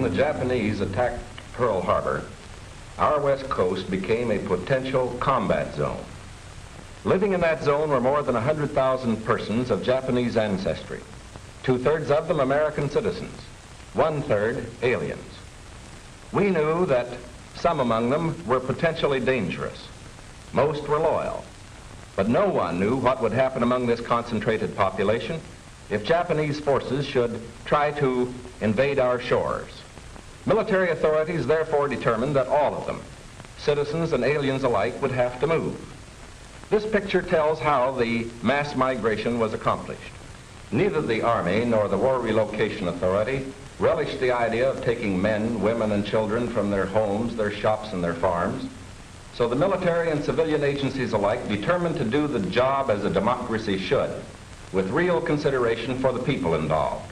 the Japanese attacked Pearl Harbor, our west coast became a potential combat zone. Living in that zone were more than 100,000 persons of Japanese ancestry, 2/3 of them American citizens, 1/3 aliens. We knew that some among them were potentially dangerous. Most were loyal. But no one knew what would happen among this concentrated population if Japanese forces should try to invade our shores. Military authorities therefore determined that all of them, citizens and aliens alike, would have to move. This picture tells how the mass migration was accomplished. Neither the Army nor the War Relocation Authority relished the idea of taking men, women, and children from their homes, their shops, and their farms. So the military and civilian agencies alike determined to do the job as a democracy should, with real consideration for the people involved.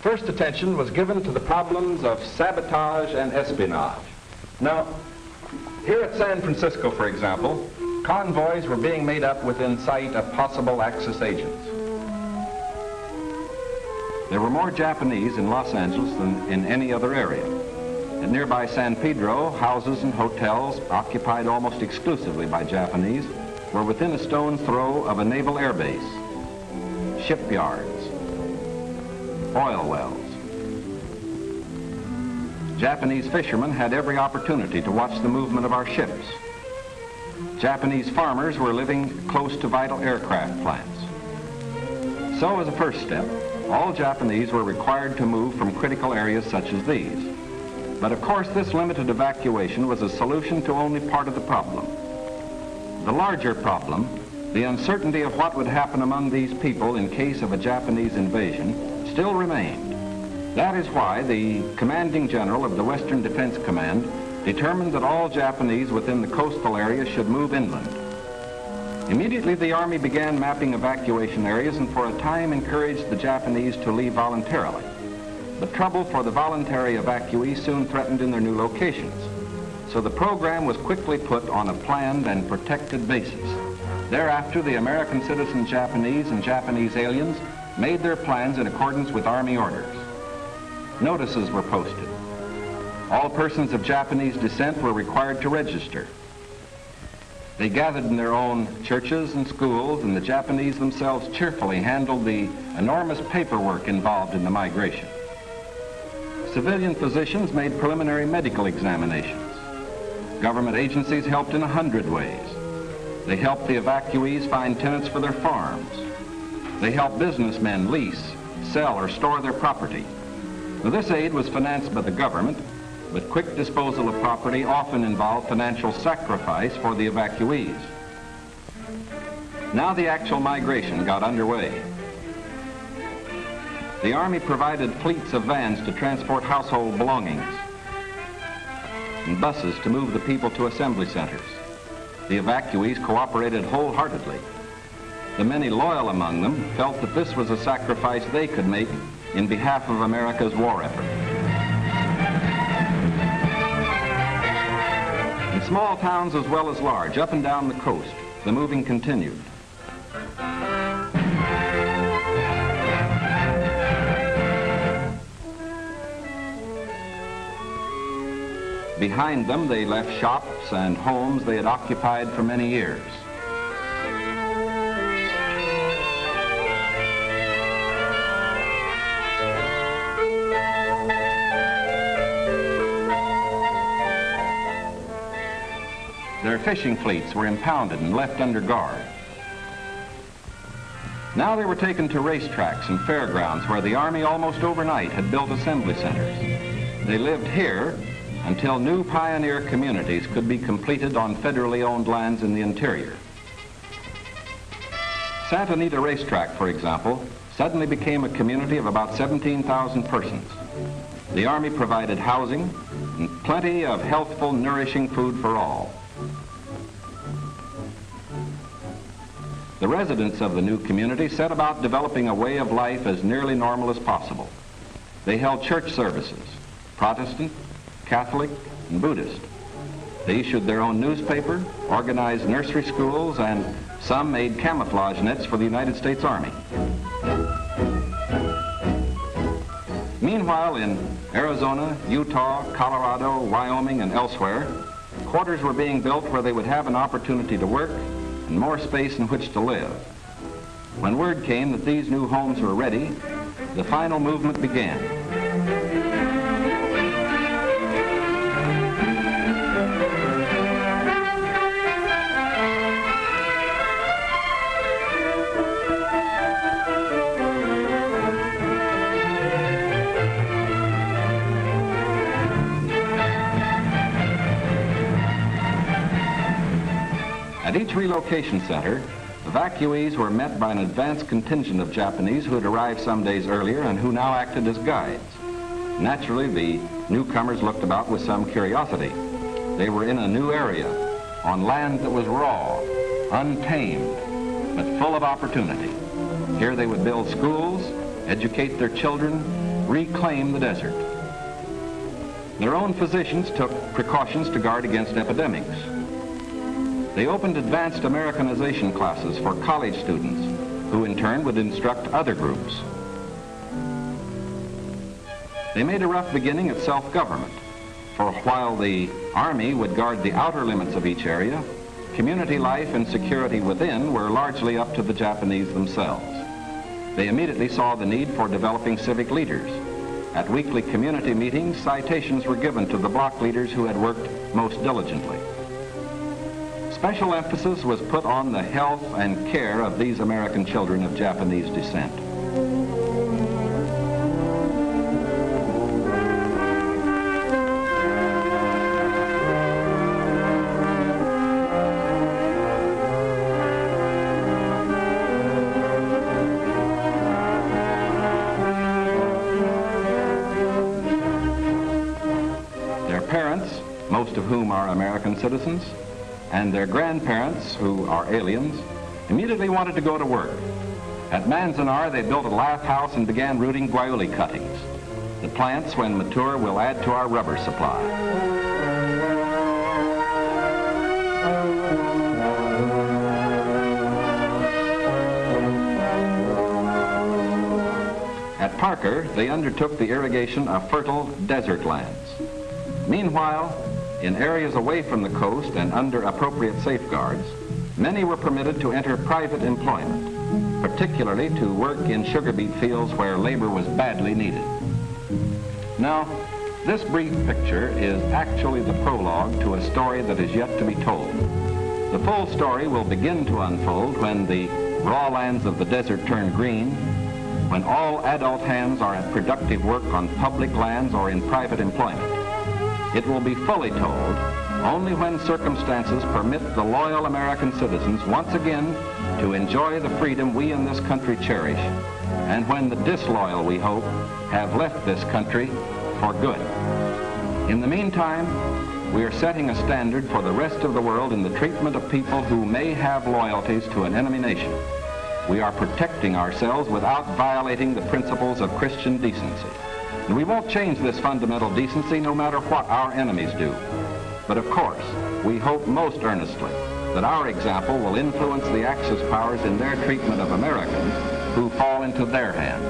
First attention was given to the problems of sabotage and espionage. Now, here at San Francisco, for example, convoys were being made up within sight of possible Axis agents. There were more Japanese in Los Angeles than in any other area. At nearby San Pedro, houses and hotels occupied almost exclusively by Japanese were within a stone's throw of a naval air base, shipyards, oil wells. Japanese fishermen had every opportunity to watch the movement of our ships. Japanese farmers were living close to vital aircraft plants. So as a first step, all Japanese were required to move from critical areas such as these. But of course, this limited evacuation was a solution to only part of the problem. The larger problem, the uncertainty of what would happen among these people in case of a Japanese invasion, still remained. That is why the commanding general of the Western Defense Command determined that all Japanese within the coastal area should move inland. Immediately, the Army began mapping evacuation areas and for a time encouraged the Japanese to leave voluntarily. The trouble for the voluntary evacuees soon threatened in their new locations. So the program was quickly put on a planned and protected basis. Thereafter, the American citizen Japanese and Japanese aliens made their plans in accordance with Army orders. Notices were posted. All persons of Japanese descent were required to register. They gathered in their own churches and schools, and the Japanese themselves cheerfully handled the enormous paperwork involved in the migration. Civilian physicians made preliminary medical examinations. Government agencies helped in 100 ways. They helped the evacuees find tenants for their farms. They helped businessmen lease, sell, or store their property. Now, this aid was financed by the government, but quick disposal of property often involved financial sacrifice for the evacuees. Now the actual migration got underway. The Army provided fleets of vans to transport household belongings and buses to move the people to assembly centers. The evacuees cooperated wholeheartedly. The many loyal among them felt that this was a sacrifice they could make in behalf of America's war effort. In small towns as well as large, up and down the coast, the moving continued. Behind them, they left shops and homes they had occupied for many years. Their fishing fleets were impounded and left under guard. Now they were taken to racetracks and fairgrounds where the Army almost overnight had built assembly centers. They lived here until new pioneer communities could be completed on federally owned lands in the interior. Santa Anita Racetrack, for example, suddenly became a community of about 17,000 persons. The Army provided housing and plenty of healthful, nourishing food for all. The residents of the new community set about developing a way of life as nearly normal as possible. They held church services, Protestant, Catholic, and Buddhist. They issued their own newspaper, organized nursery schools, and some made camouflage nets for the United States Army. Meanwhile, in Arizona, Utah, Colorado, Wyoming, and elsewhere, quarters were being built where they would have an opportunity to work and more space in which to live. When word came that these new homes were ready, the final movement began. At each relocation center, evacuees were met by an advance contingent of Japanese who had arrived some days earlier and who now acted as guides. Naturally, the newcomers looked about with some curiosity. They were in a new area, on land that was raw, untamed, but full of opportunity. Here they would build schools, educate their children, reclaim the desert. Their own physicians took precautions to guard against epidemics. They opened advanced Americanization classes for college students, who in turn would instruct other groups. They made a rough beginning at self-government, for while the Army would guard the outer limits of each area, community life and security within were largely up to the Japanese themselves. They immediately saw the need for developing civic leaders. At weekly community meetings, citations were given to the block leaders who had worked most diligently. Special emphasis was put on the health and care of these American children of Japanese descent. Their parents, most of whom are American citizens, and their grandparents, who are aliens, immediately wanted to go to work. At Manzanar, they built a lath house and began rooting guaiuli cuttings. The plants, when mature, will add to our rubber supply. At Parker, they undertook the irrigation of fertile desert lands. Meanwhile, in areas away from the coast and under appropriate safeguards, many were permitted to enter private employment, particularly to work in sugar beet fields where labor was badly needed. Now, this brief picture is actually the prologue to a story that is yet to be told. The full story will begin to unfold when the raw lands of the desert turn green, when all adult hands are at productive work on public lands or in private employment. It will be fully told only when circumstances permit the loyal American citizens once again to enjoy the freedom we in this country cherish, and when the disloyal, we hope, have left this country for good. In the meantime, we are setting a standard for the rest of the world in the treatment of people who may have loyalties to an enemy nation. We are protecting ourselves without violating the principles of Christian decency. And we won't change this fundamental decency no matter what our enemies do. But of course, we hope most earnestly that our example will influence the Axis powers in their treatment of Americans who fall into their hands.